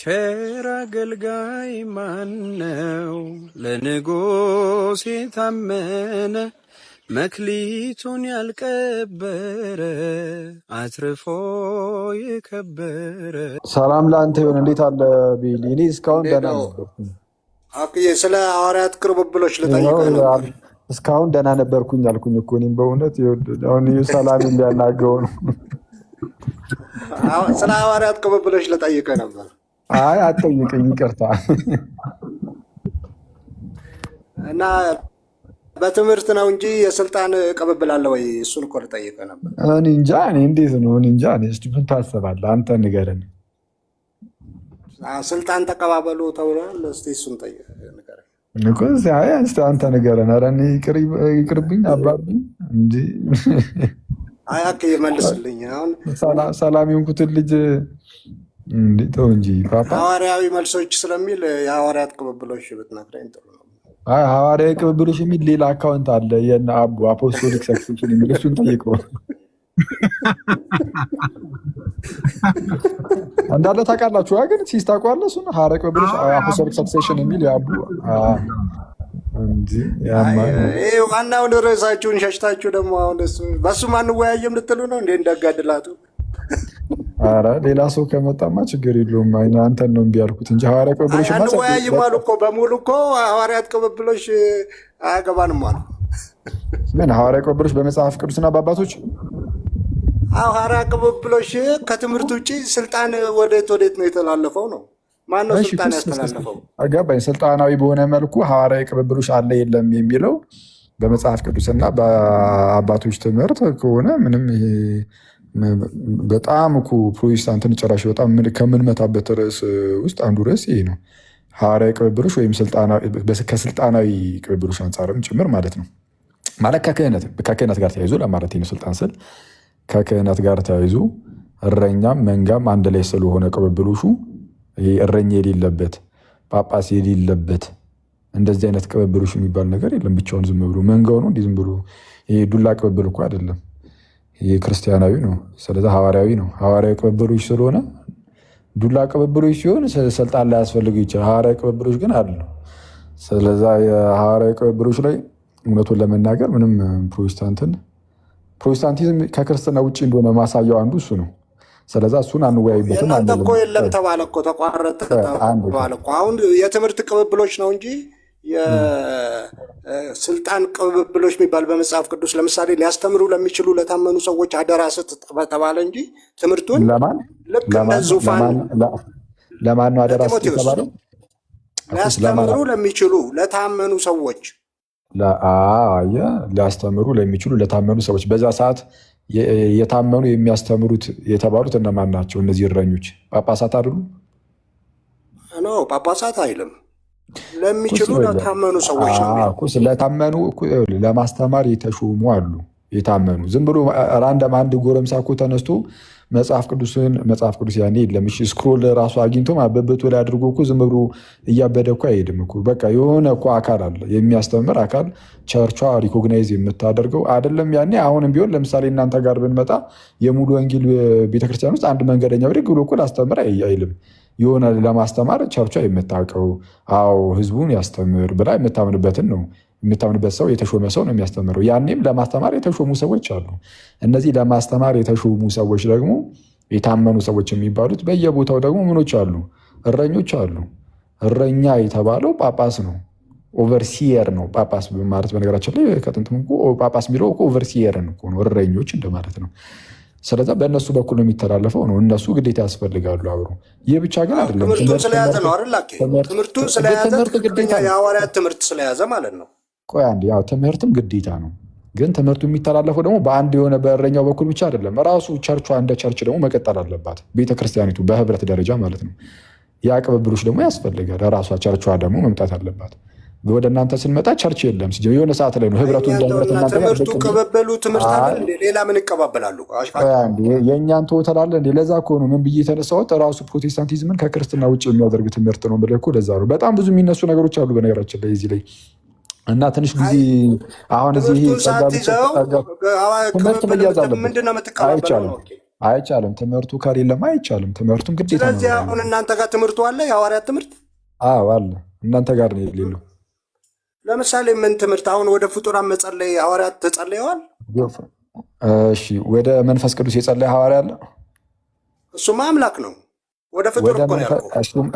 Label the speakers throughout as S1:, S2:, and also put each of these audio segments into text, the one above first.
S1: ቸር አገልጋይ ማነው? ለንጉሥ የታመነ መክሊቱን ያልቀበረ አትርፎ የከበረ።
S2: ሰላም ለአንተ ይሁን። እንዴት አለ ቢሊ? እኔ እስካሁን ደህና ነበርኩኝ።
S3: ስለ ሐዋርያት ቅርብብሎች ልጠይቅህ ነበር።
S2: እስካሁን ደህና ነበርኩኝ አልኩኝ እኮ እኔም በእውነት አሁን ሰላም እንዲያናገው ነው።
S3: ስለ ሐዋርያት ቅርብብሎች ልጠይቅህ ነበር።
S2: አይ አትጠይቀኝ፣ ይቅርታ።
S3: እና በትምህርት ነው እንጂ የስልጣን ቅብብል አለ ወይ? እሱን እኮ ልጠይቅህ ነበር።
S2: እኔ እንጃ። እኔ እንዴት ነው? እኔ እንጃ። እስኪ ምን ታስባለህ አንተ? ንገረን።
S3: ስልጣን ተቀባበሉ ተብሏል። እስኪ እሱን ንገረን
S2: እኮ። እስኪ አንተ ንገረን። ኧረ እኔ ይቅርብኝ አባብኝ እንጂ
S3: አያክ ይመልስልኝ። አሁን
S2: ሰላም የሆንኩትን ልጅ ተው እንጂ ፓፓ።
S3: ሐዋርያዊ መልሶች ስለሚል የሐዋርያት ቅብብሎች ብትነግረኝ ጥሩ ነው።
S2: ሐዋርያዊ ቅብብሎች የሚል ሌላ አካውንት አለ፣ የእነ አቡ አፖስቶሊክ ሰክሴሽን የሚል እሱን ጠይቀው እንዳለ ታውቃላችሁ። ግን ሲስ ታውቀዋለህ? እሱን ሐዋርያዊ ቅብብሎች አፖስቶሊክ ሰክሴሽን የሚል የአቡ
S3: ዋናውን ርዕሳችሁን ሸሽታችሁ ደግሞ አሁን በሱ አንወያየም ልትሉ ነው እንዴ? እንደጋድላቱ።
S2: ኧረ ሌላ ሰው ከመጣማ ችግር የለውም። አንተን ነው እምቢ ያልኩት እንጂ ሐዋርያዊ ቅብብሎች
S3: አንወያይም አሉ እኮ በሙሉ እኮ ሐዋርያት ቅብብሎች አያገባንም አሉ።
S2: ምን ሐዋርያዊ ቅብብሎች በመጽሐፍ ቅዱስና በአባቶች?
S3: ሐዋርያት ቅብብሎች ከትምህርት ውጭ ስልጣን ወዴት ነው የተላለፈው ነው? ማነው ስልጣን ያስተላለፈው?
S2: አጋባኝ። ስልጣናዊ በሆነ መልኩ ሐዋርያዊ ቅብብሎች አለ የለም የሚለው በመጽሐፍ ቅዱስና በአባቶች ትምህርት ከሆነ ምንም በጣም እኮ ፕሮቴስታንትን ጭራሽ በጣም ከምንመታበት ርዕስ ውስጥ አንዱ ርዕስ ይሄ ነው። ሐዋርያዊ ቅብብሎች ወይም ከስልጣናዊ ቅብብሎች አንጻርም ጭምር ማለት ነው። ማለት ከክህነት ጋር ተያይዞ ለማለት ነው። ስልጣን ስል ከክህነት ጋር ተያይዞ እረኛም መንጋም አንድ ላይ ስለሆነ ቅብብሎሹ ይሄ እረኛ የሌለበት ጳጳስ የሌለበት እንደዚህ አይነት ቅብብሎች የሚባል ነገር የለም። ብቻውን ዝም ብሎ መንጋው ነው እንዲህ ዝም ብሎ ይሄ ዱላ ቅብብል እኮ አይደለም። ይሄ ክርስቲያናዊ ነው። ስለዚህ ሐዋርያዊ ነው። ሐዋርያዊ ቅብብሎች ስለሆነ ዱላ ቅብብሎች ሲሆን ስልጣን ላይ ያስፈልገው ይችላል። ሐዋርያዊ ቅብብሎች ግን አሉ። ስለዛ የሐዋርያዊ ቅብብሎች ላይ እውነቱን ለመናገር ምንም ፕሮቴስታንቲዝም ከክርስትና ውጭ እንደሆነ ማሳያው አንዱ እሱ ነው። ስለዛ እሱን አንወያይበትም።
S3: እናንተ እኮ የለም ተባለ እኮ ተቋረጠ ተባለ እኮ። አሁን የትምህርት ቅብብሎች ነው እንጂ የስልጣን ቅብብሎች የሚባል በመጽሐፍ ቅዱስ ለምሳሌ ሊያስተምሩ ለሚችሉ ለታመኑ ሰዎች አደራ ስጥ ተባለ እንጂ ትምህርቱን ልክ እንደ ዙፋን
S2: ለማን ነው አደራ ስጥ የተባለው?
S3: ሊያስተምሩ ለሚችሉ ለታመኑ ሰዎች
S2: ሊያስተምሩ ለሚችሉ ለታመኑ ሰዎች። በዛ ሰዓት የታመኑ የሚያስተምሩት የተባሉት እነማን ናቸው? እነዚህ እረኞች ጳጳሳት አይደሉም?
S3: ጳጳሳት አይልም። ለሚችሉ ለታመኑ ሰዎች ነው።
S2: ለታመኑ ለማስተማር የተሾሙ አሉ። የታመኑ ዝም ብሎ ራንደም አንድ ጎረምሳ እኮ ተነስቶ መጽሐፍ ቅዱስ ያኔ የለም ስክሮል ራሱ አግኝቶ ማበበቱ ላይ አድርጎ እኮ ዝም ብሎ እያበደ እኮ አይሄድም እኮ። በቃ የሆነ እኮ አካል አለ፣ የሚያስተምር አካል ቸርቿ ሪኮግናይዝ የምታደርገው አይደለም። ያኔ አሁንም ቢሆን ለምሳሌ እናንተ ጋር ብንመጣ የሙሉ ወንጌል ቤተክርስቲያን ውስጥ አንድ መንገደኛ ብድግ ብሎ እኮ ላስተምር አይልም። የሆነ ለማስተማር ቸርቿ የምታውቀው ህዝቡን ያስተምር ብላ የምታምንበትን ነው። የምታምንበት ሰው የተሾመ ሰው ነው የሚያስተምረው። ያኔም ለማስተማር የተሾሙ ሰዎች አሉ። እነዚህ ለማስተማር የተሾሙ ሰዎች ደግሞ የታመኑ ሰዎች የሚባሉት በየቦታው ደግሞ ምኖች አሉ? እረኞች አሉ። እረኛ የተባለው ጳጳስ ነው፣ ኦቨርሲየር ነው። ጳጳስ ማለት በነገራችን ላይ ከጥንት ጳጳስ የሚለው ኦቨርሲየርን ነው፣ እረኞች እንደማለት ነው። ስለዛ በእነሱ በኩል ነው የሚተላለፈው ነው። እነሱ ግዴታ ያስፈልጋሉ አብሮ። ይህ ብቻ ግን አይደለም።
S3: ትምህርቱን ስለያዘ ነው አይደል? ትምህርቱን ስለያዘ የሐዋርያት ትምህርት ስለያዘ ማለት ነው።
S2: ቆይ አንዴ፣ ትምህርትም ግዴታ ነው። ግን ትምህርቱ የሚተላለፈው ደግሞ በአንድ የሆነ በእረኛው በኩል ብቻ አይደለም። ራሱ ቸርቿ እንደ ቸርች ደግሞ መቀጠል አለባት፣ ቤተክርስቲያኒቱ በህብረት ደረጃ ማለት ነው። ያ ቅብብሎች ደግሞ ያስፈልጋል። ራሷ ቸርቿ ደግሞ መምጣት አለባት። ወደ እናንተ ስንመጣ ቸርች የለም። የሆነ ሰዓት ላይ ነው ህብረቱ
S3: ትምህርቱ ቅብብሉ ትምህርት አለ። ሌላ ምን ይቀባበላሉ?
S2: የእኛን ተወተላለ እንዴ? ለዛ እኮ ነው ምን ብዬ የተነሳሁት ራሱ ፕሮቴስታንቲዝምን ከክርስትና ውጭ የሚያደርግ ትምህርት ነው ብለህ እኮ ለዛ ነው። በጣም ብዙ የሚነሱ ነገሮች አሉ በነገራችን ላይ እዚህ ላይ እና ትንሽ ጊዜ አሁን እዚህ ትምህርት መያዝ አለበት። አይቻልም። አይቻልም። ትምህርቱ ከሌለም አይቻልም። ትምህርቱም ግዴታ ነው።
S3: ስለዚህ አሁን እናንተ ጋር ትምህርቱ አለ፣ የሐዋርያት ትምህርት?
S2: አዎ አለ። እናንተ ጋር ነው የሌለው።
S3: ለምሳሌ ምን ትምህርት? አሁን ወደ ፍጡራን መጸለይ ሐዋርያት ተጸልየዋል?
S2: እሺ፣ ወደ መንፈስ ቅዱስ የጸለየ ሐዋርያ አለ?
S3: እሱማ አምላክ ነው። ወደ ፍጡር እኮ ነው ያልኩህ።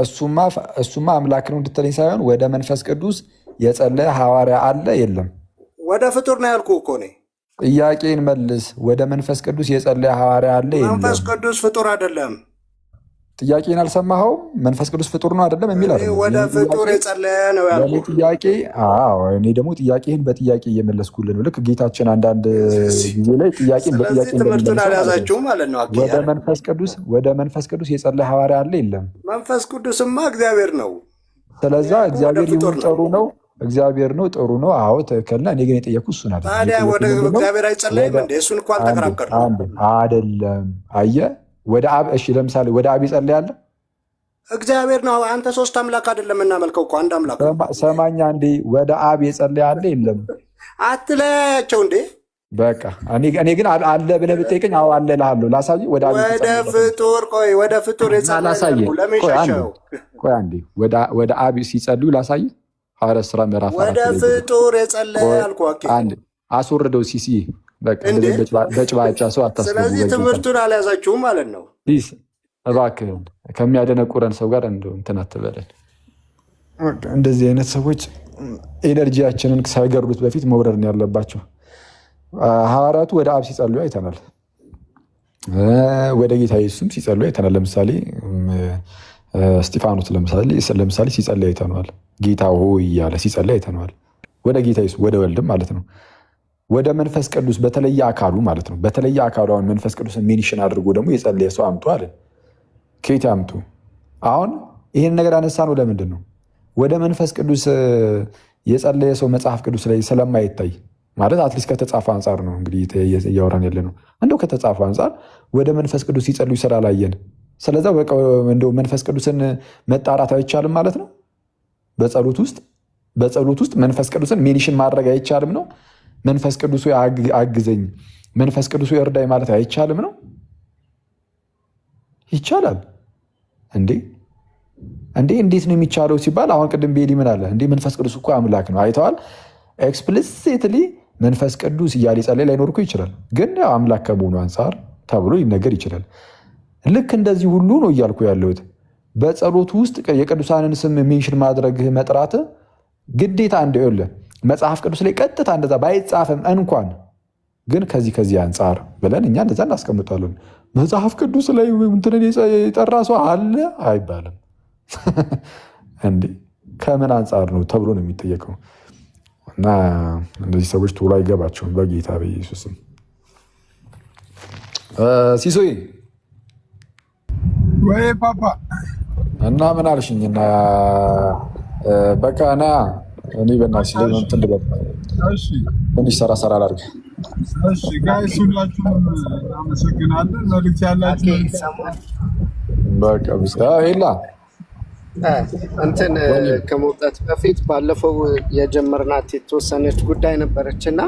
S2: እሱማ አምላክ ነው እንድትለኝ ሳይሆን ወደ መንፈስ ቅዱስ የጸለየ ሐዋርያ አለ የለም?
S3: ወደ ፍጡር ነው ያልኩህ እኮ እኔ።
S2: ጥያቄን መልስ። ወደ መንፈስ ቅዱስ የጸለየ ሐዋርያ አለ የለም?
S3: መንፈስ ቅዱስ ፍጡር አይደለም።
S2: ጥያቄን አልሰማኸውም? መንፈስ ቅዱስ ፍጡር ነው አይደለም የሚል አይደለም።
S3: ወደ ፍጡር የጸለየ ነው ያልኩህ
S2: ጥያቄ። እኔ ደግሞ ጥያቄን በጥያቄ እየመለስኩልህ ነው። ልክ ጌታችን አንዳንድ ጊዜ ላይ ጥያቄን በጥያቄ
S3: ትምህርቱን አልያዛችሁም ማለት ነው።
S2: ወደ መንፈስ ቅዱስ የጸለየ ሐዋርያ አለ የለም?
S3: መንፈስ ቅዱስማ እግዚአብሔር ነው።
S2: ስለዛ እግዚአብሔር ይሁን ጥሩ ነው፣ እግዚአብሔር ነው ጥሩ ነው። አዎ ትክክል ነህ። እኔ ግን የጠየኩህ እሱን አይደለም።
S3: ታዲያ ወደ እግዚአብሔር አይጸለይም እንዴ? እሱን እኮ አልተከራከርንም
S2: አይደለም። አየህ ወደ አብ። እሺ ለምሳሌ ወደ አብ ይጸልያል?
S3: እግዚአብሔር ነው። አንተ ሶስት አምላክ አይደለም እናመልከው እኮ አንድ አምላክ ነው።
S2: ሰማኛ እንዴ? ወደ አብ የጸለያል የለም?
S3: አትለያቸው እንዴ?
S2: በቃ እኔ ግን አለ ብለህ ብትጠይቀኝ አዎ አለ እልሃለሁ። ላሳይ። ወደ
S3: ፍጡር ቆይ፣ ወደ ፍጡር የጸለየ ለሚሸሸው
S2: ቆይ አንዴ፣ ወደ አብ ሲጸልዩ ላሳይ። ሐዋርያት ሥራ ምዕራፍ 4
S3: ወደ ፍጡር የጸለየ አልኩህ።
S2: አንዴ አስወርደው ሲሲ። በቃ በጭባጫ ሰው አታስቡ።
S3: ስለዚህ ትምህርቱን አልያዛችሁም ማለት ነው።
S2: እባክህ ከሚያደነቁረን ሰው ጋር እንደው እንትን አትበለን። እንደዚህ አይነት ሰዎች ኤነርጂያችንን ሳይገርሉት በፊት መውረድ ነው ያለባቸው። ሐዋርያቱ ወደ አብ ሲጸልዩ አይተናል። ወደ ጌታ ኢየሱስም ሲጸልዩ አይተናል። ለምሳሌ እስጢፋኖስ ለምሳሌ ሲጸልይ አይተነዋል። ጌታ ሆይ እያለ ሲጸልይ አይተነዋል። ወደ ጌታ ኢየሱስ ወደ ወልድም ማለት ነው። ወደ መንፈስ ቅዱስ በተለየ አካሉ ማለት ነው። በተለየ አካሉ አሁን መንፈስ ቅዱስን ሜንሽን አድርጎ ደግሞ የጸለየ ሰው አምጡ አለ። ከየት አምጡ? አሁን ይህን ነገር አነሳ ነው። ለምንድን ነው ወደ መንፈስ ቅዱስ የጸለየ ሰው መጽሐፍ ቅዱስ ላይ ስለማይታይ ማለት አትሊስት ከተጻፈ አንጻር ነው እንግዲህ እያወራን ያለ ነው። እንደው ከተጻፈ አንጻር ወደ መንፈስ ቅዱስ ሲጸልዩ ስላላየን፣ ስለዛ በቃ እንደው መንፈስ ቅዱስን መጣራት አይቻልም ማለት ነው። በጸሎት ውስጥ መንፈስ ቅዱስን ሜንሽን ማድረግ አይቻልም ነው። መንፈስ ቅዱሱ አግዘኝ፣ መንፈስ ቅዱሱ እርዳኝ ማለት አይቻልም ነው። ይቻላል እንዴ? እንዴት ነው የሚቻለው ሲባል አሁን ቅድም ቤሊ ምን አለ እንዴ? መንፈስ ቅዱስ እኮ አምላክ ነው። አይተዋል። ኤክስፕሊሲትሊ መንፈስ ቅዱስ እያለ ጸለይ ላይኖር እኮ ይችላል፣ ግን አምላክ ከመሆኑ አንጻር ተብሎ ሊነገር ይችላል። ልክ እንደዚህ ሁሉ ነው እያልኩ ያለሁት። በጸሎቱ ውስጥ የቅዱሳንን ስም ሜንሽን ማድረግህ መጥራት ግዴታ እንደሆነ መጽሐፍ ቅዱስ ላይ ቀጥታ እንደዛ ባይጻፍም እንኳን ግን ከዚህ አንጻር ብለን እኛ እንደዛ እናስቀምጣለን። መጽሐፍ ቅዱስ ላይ እንትንን የጠራ ሰው አለ አይባልም እንዴ? ከምን አንጻር ነው ተብሎ ነው የሚጠየቀው። እና እነዚህ ሰዎች ቶሎ አይገባቸውም። በጌታ በኢየሱስም ሲሶይ
S4: ወይ ፓፓ
S2: እና ምን አልሽኝ? እና በቃ ና እኔ በእናትሽ ላይ እንትን ልበል ትንሽ ሰራ ላድርግ።
S4: እሺ ጋይስ ሁላችሁም አመሰግናለን። መልዕክት ያላችሁ
S2: በቃ ብቻ ሄላ
S5: እንትን ከመውጣት በፊት ባለፈው የጀመርናት የተወሰነች ጉዳይ ነበረች እና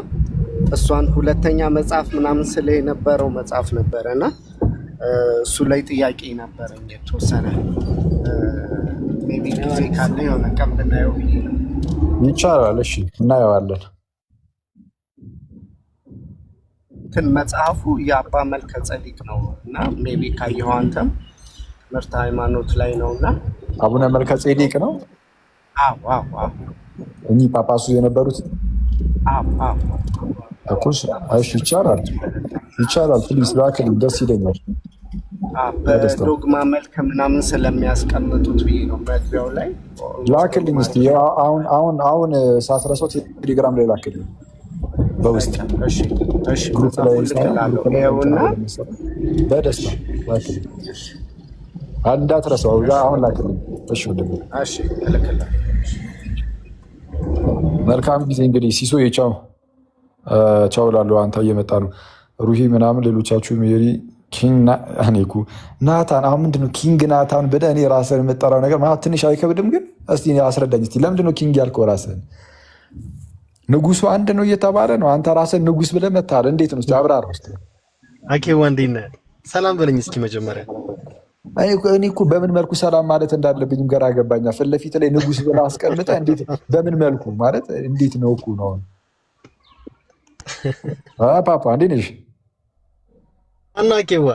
S5: እሷን ሁለተኛ መጽሐፍ ምናምን ስለ የነበረው መጽሐፍ ነበረና እሱ ላይ ጥያቄ ነበረኝ የተወሰነ ሜቢ ጊዜ ካለ የሆነ ቀን ብናየው
S2: ይቻላል። እሺ እናየዋለን።
S5: እንትን መጽሐፉ የአባ መልከ ጸዲቅ ነው እና ሜቢ ካየኸው አንተም ትምህርት ሃይማኖት ላይ ነው እና
S2: አቡነ መልከ ጼዴቅ ነው። እኚህ ጳጳሱ የነበሩት እኮ። እሺ ይቻላል። ፕሊዝ ላክልኝ፣ ደስ ይለኛል።
S5: በዶግማ መልክ ምናምን ስለሚያስቀምጡት ብዬ ነው መግቢያው ላይ
S2: ላክልኝ እስኪ። አሁን ሳትረሳው ቴሌግራም ላይ ላክልኝ በውስጥ ግሩፕ ላይ
S5: ይኸውና
S2: በደስታ ላክልኝ። እንዳትረሳው አሁን ላክልኝ። እሺ
S5: እልክልሃለሁ።
S2: መልካም ጊዜ እንግዲህ ሲሶ ቻው እላለሁ። አንተ እየመጣ ነው ሩሂ ምናምን ሌሎቻችሁ ሜሪ ኪንግ ናታን። አሁን ምንድነው ኪንግ ናታን ብለህ እኔ ራስህን የምጠራው ነገር ማለት ትንሽ አይከብድም? ግን እስኪ አስረዳኝ እስኪ ለምንድነው ኪንግ ያልከው? ራስህን ንጉሱ አንድ ነው እየተባለ ነው፣ አንተ ራስህን ንጉስ ብለህ መታል። እንዴት ነው? እስኪ አብራራ ውስጥ
S6: አኬ ወንድነ ሰላም በለኝ እስኪ መጀመሪያ።
S2: እኔ እኮ በምን መልኩ ሰላም ማለት እንዳለብኝም ግራ ገባኛ። ፊት ለፊት ላይ ንጉስ ብለህ አስቀምጠህ እንዴት በምን መልኩ ማለት እንዴት ነው እኮ ነው። ፓፓ እንዴት ነሽ?
S6: አናቄዋ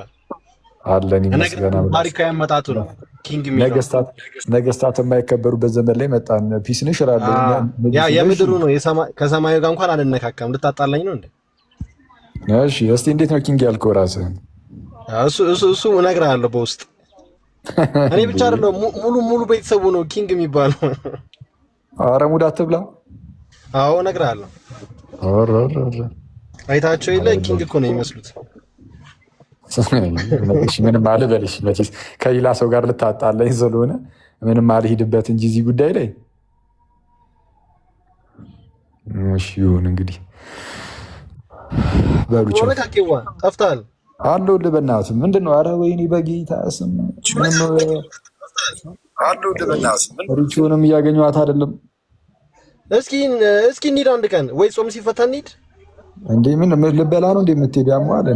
S2: አለን ይመስገና።
S6: ታሪካዊ አመጣጡ ነው ኪንግ የሚለው
S2: ነገስታት የማይከበሩበት ዘመን ላይ መጣን። ፒስ ነሽ እላለሁ።
S6: ያ የምድሩ ነው ከሰማዩ ጋር እንኳን አንነካካም። ልታጣላኝ ነው እንዴ?
S2: እሺ እስቲ እንዴት ነው ኪንግ ያልከው ራስህን?
S6: እሱ እነግርሃለሁ በውስጥ። እኔ ብቻ አይደለም ሙሉ ቤተሰቡ ነው ኪንግ የሚባለው።
S2: ኧረ ሙድ አትብላ።
S6: አዎ እነግርሃለሁ። አይታቸው የለ ኪንግ እኮ ነው የሚመስሉት።
S2: ምንም አልበልሽ መቼስ ከሌላ ሰው ጋር ልታጣላኝ ስለሆነ ምንም አልሄድበት እንጂ እዚህ ጉዳይ ላይ እሺ ይሁን እንግዲህ በሉቻ
S6: ጠፍተሃል
S2: አለሁልህ። በእናትህ ምንድን ነው? ኧረ ወይኔ በጌታ ስም ሪቹንም እያገኘኋት አይደለም።
S6: እስኪ እንሂድ አንድ ቀን ወይ ጾም ሲፈታ እንሂድ።
S2: እንዴ ምን ልበላ ነው እንዴ የምትሄድ? ያሟል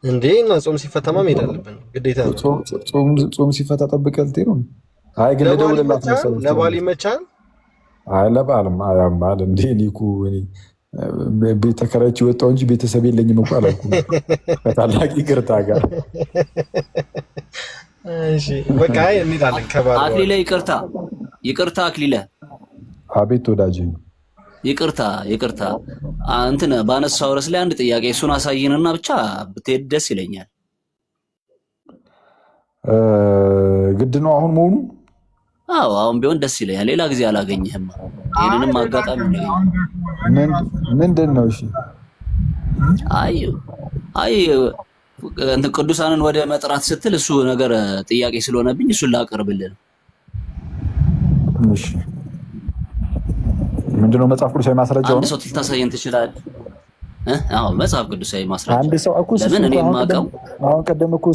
S2: እንዴ እና ጾም ሲፈታማ መሄድ አለብን ግዴታ ነው። ጾም ሲፈታ ጠብቀህ ልትሄድ ነው? አይ ግን ልደውልላት መሰለኝ።
S6: ለበዓል ይመቻል?
S2: አይ ለበዓልም አያማል እንዴ እኔ እኮ ቤት ተከራይቼ ወጣሁ እንጂ ቤተሰብ የለኝም እኮ አላልኩም። ከታላቅ ይቅርታ ጋር
S6: እሺ በቃ እንሄዳለን።
S7: አክሊለ ይቅርታ አክሊለ።
S2: አቤት ወዳጄ።
S7: ይቅርታ እንትን ባነሳው ርዕስ ላይ አንድ ጥያቄ እሱን አሳይንና ብቻ ብትሄድ ደስ ይለኛል።
S2: ግድ ነው አሁን መሆኑ?
S7: አዎ አሁን ቢሆን ደስ ይለኛል። ሌላ ጊዜ አላገኘህም። ይሄንንም አጋጣሚ ነው።
S2: ምንድን ነው? እሺ
S7: አይ እንትን ቅዱሳንን ወደ መጥራት ስትል እሱ ነገር ጥያቄ ስለሆነብኝ እሱን ላቀርብልህ ነው።
S2: እሺ ምንድነው? መጽሐፍ ቅዱሳዊ ማስረጃው ነው።
S7: አንድ ሰው ልታሳየን ትችላለህ? አዎ መጽሐፍ ቅዱሳዊ ማስረጃ።
S2: አንድ ሰው እኮ
S7: ለምን እኔ የማውቀው
S2: አሁን ቀደም እኮ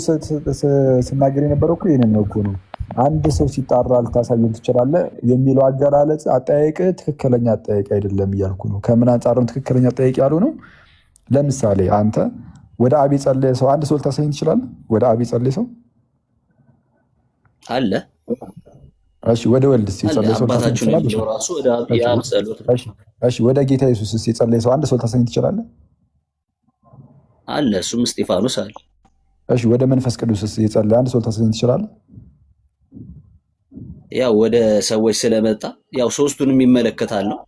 S2: ስናገር የነበረው እኮ ይሄንን ነው እኮ ነው። አንድ ሰው ሲጣራ ልታሳየን ትችላለህ የሚለው አገላለጽ አጠያየቅ ትክክለኛ አጠያየቅ አይደለም እያልኩ ነው። ከምን አንጻር ነው ትክክለኛ አጠያየቅ ያሉ ነው? ለምሳሌ አንተ ወደ አብ የጸለየ ሰው አንድ ሰው ልታሳየን ትችላለህ? ወደ አብ የጸለየ ሰው
S7: አለ?
S2: እሺ ወደ ወልድ የጸለየ ሰው ልታሳየን ትችላለህ?
S7: ራሱ ወደ አብ የአብ ጸሎት።
S2: እሺ ወደ ጌታ ኢየሱስ የጸለየ ሰው አንድ ሰው ልታሳየን ትችላለህ?
S7: አለ፣ እሱም እስጢፋኖስ አለ።
S2: እሺ ወደ መንፈስ ቅዱስ የጸለየ አንድ ሰው ልታሳየን ትችላለህ?
S7: ያው ወደ ሰዎች ስለመጣ ያው ሶስቱንም ይመለከታል ነው።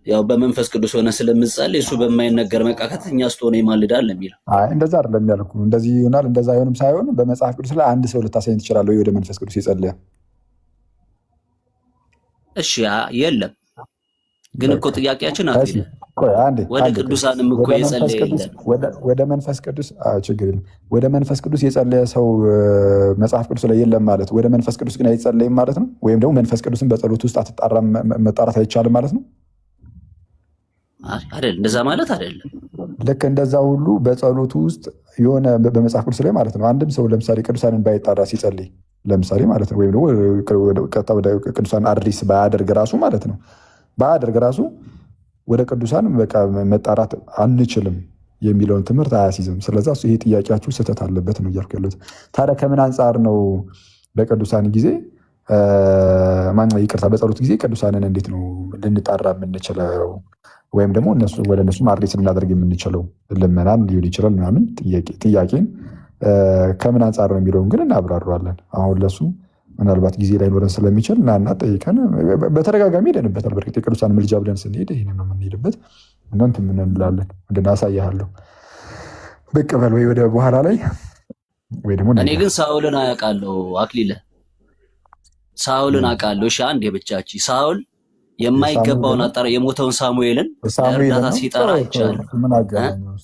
S7: ያው በመንፈስ ቅዱስ ሆነ ስለምጸልይ እሱ በማይነገር መቃተት እኛ ስትሆነ ይማልዳል የሚለው።
S2: አይ እንደዛ አይደለም ያልኩ። እንደዚህ ይሆናል እንደዛ አይሆንም ሳይሆን በመጽሐፍ ቅዱስ ላይ አንድ ሰው ልታሳየን ትችላለህ ወይ ወደ መንፈስ ቅዱስ የጸለየ?
S7: እሺ የለም። ግን እኮ ጥያቄያችን አትይለ ወደ ቅዱሳንም እኮ የጸለየ የለም።
S2: ወደ መንፈስ ቅዱስ ችግር የለም። ወደ መንፈስ ቅዱስ የጸለየ ሰው መጽሐፍ ቅዱስ ላይ የለም ማለት ወደ መንፈስ ቅዱስ ግን አይጸለይም ማለት ነው? ወይም ደግሞ መንፈስ ቅዱስን በጸሎት ውስጥ አትጣራም መጣራት አይቻልም ማለት ነው?
S7: አይደል? እንደዛ ማለት አይደለም።
S2: ልክ እንደዛ ሁሉ በጸሎቱ ውስጥ የሆነ በመጽሐፍ ቅዱስ ላይ ማለት ነው አንድም ሰው ለምሳሌ ቅዱሳንን ባይጣራ ሲጸልይ ለምሳሌ ማለት ነው ወይም ደግሞ ወደ ቅዱሳን አድሪስ ባያደርግ ራሱ ማለት ነው ባያደርግ ራሱ ወደ ቅዱሳን በቃ መጣራት አንችልም የሚለውን ትምህርት አያስይዝም። ስለዚህ ይሄ ጥያቄያችሁ ስህተት አለበት ነው እያልኩ ያለሁት። ታዲያ ከምን አንጻር ነው በቅዱሳን ጊዜ ይቅርታ በጸሎት ጊዜ ቅዱሳንን እንዴት ነው ልንጣራ የምንችለው? ወይም ደግሞ ወደ እነሱ አድሬስ ልናደርግ የምንችለው? ልመናን ሊሆን ይችላል ምናምን ጥያቄን ከምን አንጻር ነው የሚለውን ግን እናብራራለን። አሁን ለሱ ምናልባት ጊዜ ላይኖረን ስለሚችል እናና ጠይቀን በተደጋጋሚ ሄደንበታል። በእርግጥ የቅዱሳን ምልጃ ብለን ስንሄድ ይህን ነው የምንሄድበት። እናንተ ምን እንላለን? አሳያለሁ ብቅ በል ወይ ወደ በኋላ ላይ ወይ ደግሞ
S7: እኔ ግን ሳውልን አያውቃለሁ። አክሊለ ሳውልን አውቃለሁ። እሺ አንድ የብቻች ሳውል የማይገባውን አጣራ የሞተውን ሳሙኤልን እርዳታ ሲጠራ ይቻላል።
S2: ምን አገናኘው?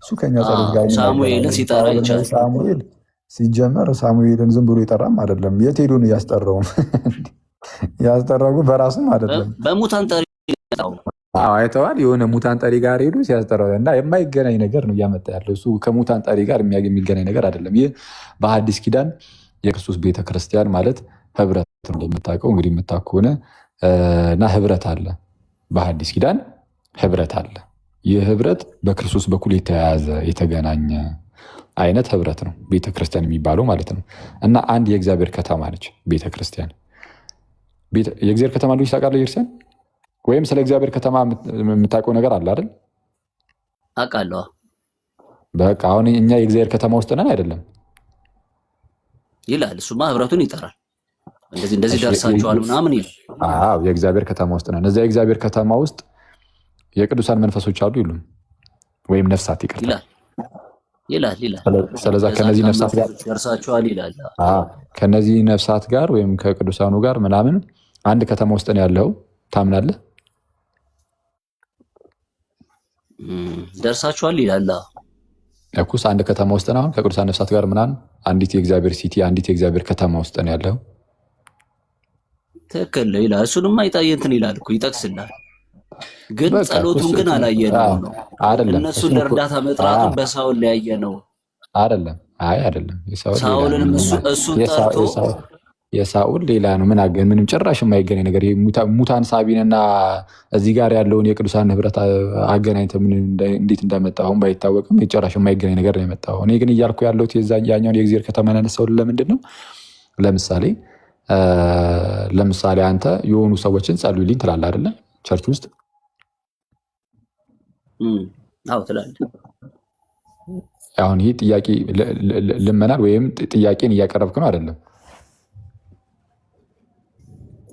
S2: እሱ ከኛ ጸሎት ጋር
S7: ሳሙኤልን ሲጠራ ይቻላል።
S2: ሳሙኤል ሲጀመር ሳሙኤልን ዝም ብሎ ይጠራም አይደለም። የት ሄዶ ነው ያስጠራውም? ያስጠራው በራሱም አይደለም
S7: በሙታን ጠሪ ነው።
S2: አይተዋል። የሆነ ሙታን ጠሪ ጋር ሄዱ ሲያስጠራው እና የማይገናኝ ነገር ነው እያመጣ ያለው። እሱ ከሙታን ጠሪ ጋር የሚገናኝ ነገር አይደለም። ይህ በሐዲስ ኪዳን የክርስቶስ ቤተክርስቲያን ማለት ህብረት ነው። እንደምታውቀው እንግዲህ የምታውቅ ከሆነ እና ህብረት አለ። በሐዲስ ኪዳን ህብረት አለ። ይህ ህብረት በክርስቶስ በኩል የተያያዘ የተገናኘ አይነት ህብረት ነው ቤተክርስቲያን የሚባለው ማለት ነው። እና አንድ የእግዚአብሔር ከተማ ነች ቤተክርስቲያን። የእግዚአብሔር ከተማ ልጅ ታውቃለህ ይርሰን? ወይም ስለ እግዚአብሔር ከተማ የምታውቀው ነገር አለ አይደል?
S7: አውቃለሁ።
S2: በቃ አሁን እኛ የእግዚአብሔር ከተማ ውስጥ ነን አይደለም
S7: ይላል። እሱማ ህብረቱን ይጠራል። እንደዚህ ደርሳችኋል ምናምን ይላል።
S2: አዎ የእግዚአብሔር ከተማ ውስጥ ነን። እዚያ የእግዚአብሔር ከተማ ውስጥ የቅዱሳን መንፈሶች አሉ ይሉን ወይም ነፍሳት ይቅርታ
S7: ይላል።
S2: ስለዛ ከነዚህ ነፍሳት ጋር
S7: ደርሳችኋል ይላል።
S2: ከነዚህ ነፍሳት ጋር ወይም ከቅዱሳኑ ጋር ምናምን አንድ ከተማ ውስጥ ነው ያለው ታምናለህ?
S7: ደርሳችኋል ይላል።
S2: እኩስ አንድ ከተማ ውስጥ ነው አሁን ከቅዱሳን ነፍሳት ጋር ምናምን አንዲት የእግዚአብሔር ሲቲ አንዲት የእግዚአብሔር ከተማ ውስጥ ነው ያለው።
S7: ትክክል ነው ይላል። እሱንማ እንትን ይላል እኮ ይጠቅስላል። ግን ጸሎቱን ግን አላየነው ነው አይደለም። እነሱን ለእርዳታ መጥራቱን በሳውል ላይ ያየነው አይደለም።
S2: አይደለም
S7: ሳውልንም እሱን ጠርቶ
S2: የሳውል ሌላ ነው። ምንም ጭራሽ የማይገናኝ ነገር ሙታን ሳቢንና እዚህ ጋር ያለውን የቅዱሳን ህብረት አገናኝተ እንዴት እንዳመጣው አሁን ባይታወቅም ጭራሽ የማይገናኝ ነገር ነው የመጣው። እኔ ግን እያልኩ ያለሁት ያኛውን የእግዚአብሔር ከተማ ያነሳውን ለምንድን ነው? ለምሳሌ አንተ የሆኑ ሰዎችን ጸልዩልኝ ትላለህ አይደለ? ቸርች ውስጥ
S7: አዎ ትላለህ።
S2: አሁን ይህ ጥያቄ ልመናል ወይም ጥያቄን እያቀረብክ ነው አይደለም?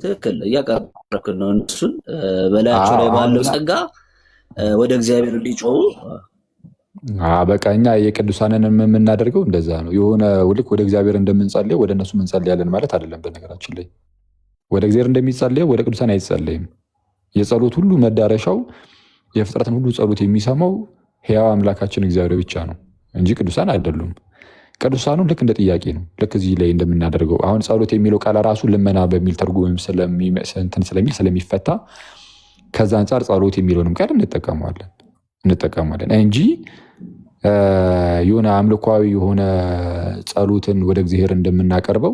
S7: ትክክል እያቀረብክ ነው። እሱን በላያቸው ላይ ባለው ጸጋ ወደ እግዚአብሔር እንዲጮሁ
S2: በቃ እኛ የቅዱሳንን የምናደርገው እንደዛ ነው። የሆነ ልክ ወደ እግዚአብሔር እንደምንጸልየው ወደ እነሱ እንጸልያለን ማለት አይደለም። በነገራችን ላይ ወደ እግዚአብሔር እንደሚጸልየው ወደ ቅዱሳን አይጸለይም። የጸሎት ሁሉ መዳረሻው የፍጥረትን ሁሉ ጸሎት የሚሰማው ሕያው አምላካችን እግዚአብሔር ብቻ ነው እንጂ ቅዱሳን አይደሉም። ቅዱሳኑ ልክ እንደ ጥያቄ ነው። ልክ እዚህ ላይ እንደምናደርገው አሁን ጸሎት የሚለው ቃል ራሱ ልመና በሚል ትርጉም ስለሚፈታ ከዛ አንጻር ጸሎት የሚለውንም ቃል እንጠቀማለን እንጂ የሆነ አምልኳዊ የሆነ ጸሎትን ወደ እግዚአብሔር እንደምናቀርበው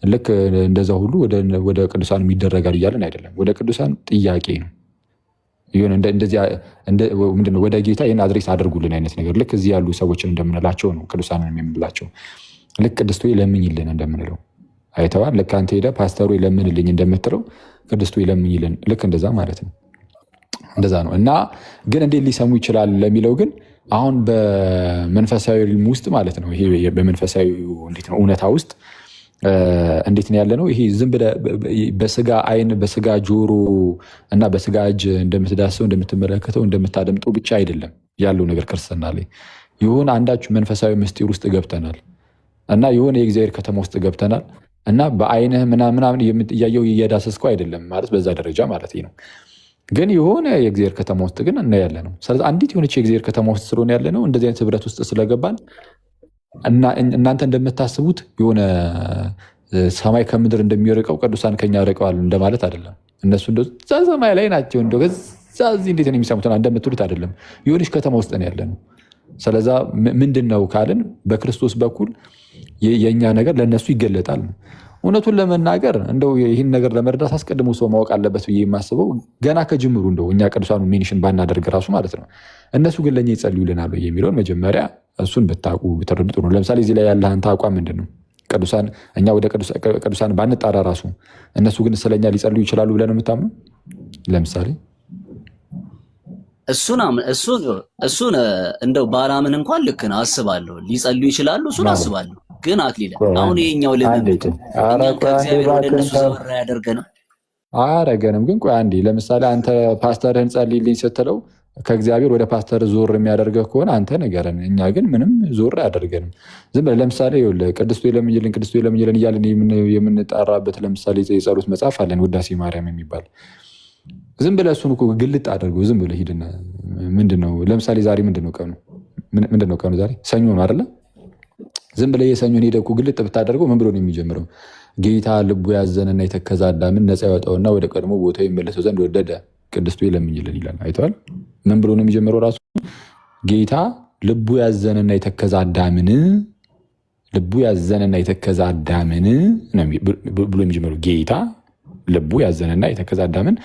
S2: ልክ እንደዛ ሁሉ ወደ ቅዱሳን ይደረጋል እያለን አይደለም። ወደ ቅዱሳን ጥያቄ ነው። ምንድነው ወደ ጌታ ይህን አድሬስ አድርጉልን አይነት ነገር ልክ እዚህ ያሉ ሰዎችን እንደምንላቸው ነው ቅዱሳንን የምንላቸው። ልክ ቅድስት ሆይ ለምኝልን እንደምንለው አይተዋል። ልክ አንተ ሄደህ ፓስተሩ ለምንልኝ እንደምትለው ቅድስት ሆይ ለምኝልን ልክ እንደዛ ማለት ነው። እንደዛ ነው። እና ግን እንዴት ሊሰሙ ይችላል ለሚለው ግን አሁን በመንፈሳዊ ሪልም ውስጥ ማለት ነው ይሄ በመንፈሳዊ እንዴት ነው እውነታ ውስጥ እንዴት ነው ያለ ነው። ይሄ ዝም ብለህ በስጋ አይን በስጋ ጆሮ እና በስጋ እጅ እንደምትዳሰው እንደምትመለከተው እንደምታደምጠው ብቻ አይደለም ያለው ነገር። ክርስትና ላይ የሆነ አንዳች መንፈሳዊ ምስጢር ውስጥ ገብተናል እና የሆነ የእግዚአብሔር ከተማ ውስጥ ገብተናል እና በአይንህ ምናምን እያየው እየዳሰስከው አይደለም ማለት በዛ ደረጃ ማለት ነው። ግን የሆነ የእግዚአብሔር ከተማ ውስጥ ግን እና ያለ ነው። ስለዚህ አንዲት የሆነች የእግዚአብሔር ከተማ ውስጥ ስለሆነ ያለ ነው እንደዚህ አይነት ህብረት ውስጥ ስለገባን እና እናንተ እንደምታስቡት የሆነ ሰማይ ከምድር እንደሚርቀው ቅዱሳን ከኛ ርቀዋል እንደማለት አይደለም። እነሱ እዛ ሰማይ ላይ ናቸው እዛ እዚህ እንዴት ነው የሚሰሙት እንደምትሉት አይደለም። የሆነች ከተማ ውስጥ ነው ያለ ነው። ስለዛ ምንድን ነው ካልን በክርስቶስ በኩል የእኛ ነገር ለእነሱ ይገለጣል ነው። እውነቱን ለመናገር እንደው ይህን ነገር ለመረዳት አስቀድሞ ሰው ማወቅ አለበት ብዬ የማስበው ገና ከጅምሩ እንደው እኛ ቅዱሳኑ ሜንሽን ባናደርግ ራሱ ማለት ነው እነሱ ግን ለእኛ ይጸልዩልናል የሚለውን መጀመሪያ እሱን ብታውቁ ብትረዱ ጥሩ ነው። ለምሳሌ እዚህ ላይ ያለ አንተ አቋም ምንድን ነው? ቅዱሳን እኛ ወደ ቅዱሳን ባንጣራ ራሱ እነሱ ግን ስለኛ ሊጸልዩ ይችላሉ ብለህ ነው የምታምነው? ለምሳሌ
S7: እሱን እንደው ባላምን እንኳን ልክ ነው አስባለሁ። ሊጸልዩ ይችላሉ እሱን አስባለሁ። ግን አክሊለ አሁን ይሄኛው ልምምድ ከእግዚአብሔር ወደ እነሱ ዘወር ያደርገናል
S2: አያረገንም። ግን ቆይ አንዴ ለምሳሌ አንተ ፓስተርህን ጸልይልኝ ስትለው ከእግዚአብሔር ወደ ፓስተር ዞር የሚያደርገህ ከሆነ አንተ ንገረን። እኛ ግን ምንም ዞር አያደርገንም። ዝም ብለህ ለምሳሌ ቅድስት ሆይ ለምኝልን እያለን የምንጠራበት ለምሳሌ የጸሎት መጽሐፍ አለን ውዳሴ ማርያም የሚባል ዝም ብለህ እሱን እኮ ግልጥ አድርገው ዝም ብለህ ሂድና ምንድነው ለምሳሌ ዛሬ ምንድነው ቀኑ ዛሬ ሰኞ ነው አይደለ? ዝም ብለህ የሰኞን ሄደህ እኮ ግልጥ ብታደርገው ምን ብሎ ነው የሚጀምረው? ጌታ ልቡ ያዘነና የተከዘ አዳምን ነፃ ያወጣውና ወደ ቀድሞ ቦታው ይመለሰው ዘንድ ወደደ ቅድስት ሆይ ለምኝልን ይላል። አይተዋል? ምን ብሎ ነው የሚጀምረው? ራሱ ጌታ ልቡ ያዘነና የተከዘ አዳምን ብሎ የሚጀምረው ጌታ ልቡ ያዘነና የተከዘ አዳምን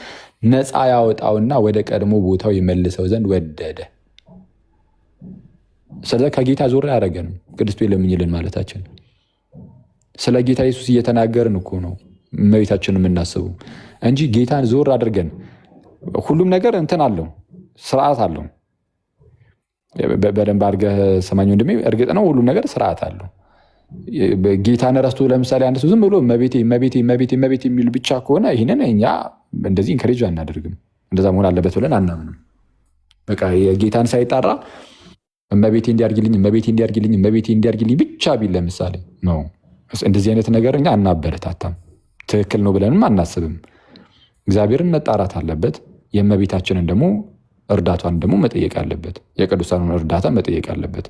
S2: ነፃ ያወጣውና ወደ ቀድሞ ቦታው ይመልሰው ዘንድ ወደደ። ስለዚህ ከጌታ ዞር አያደርገንም ቅድስት ሆይ ለምኝልን ማለታችን። ስለ ጌታ ኢየሱስ እየተናገርን እኮ ነው እመቤታችንን የምናስበው እንጂ ጌታን ዞር አድርገን ሁሉም ነገር እንትን አለው ስርዓት አለው። በደንብ አድርገህ ሰማኝ ወንድሜ፣ እርግጥ ነው ሁሉም ነገር ስርዓት አለው። ጌታን ረስቶ ለምሳሌ አንድ ሰው ዝም ብሎ እመቤቴ እመቤቴ እመቤቴ እመቤቴ የሚል ብቻ ከሆነ ይህንን እኛ እንደዚህ ኢንከሬጅ አናደርግም። እንደዛ መሆን አለበት ብለን አናምንም። በቃ የጌታን ሳይጣራ እመቤቴ እንዲያርግልኝ እመቤቴ እንዲያርግልኝ እመቤቴ እንዲያርግልኝ ብቻ ቢል ለምሳሌ ነው እንደዚህ አይነት ነገር እኛ አናበረታታም፣ ትክክል ነው ብለንም አናስብም። እግዚአብሔርን መጣራት አለበት። የእመቤታችንን ደግሞ እርዳቷን ደግሞ መጠየቅ አለበት። የቅዱሳኑን እርዳታ መጠየቅ አለበት።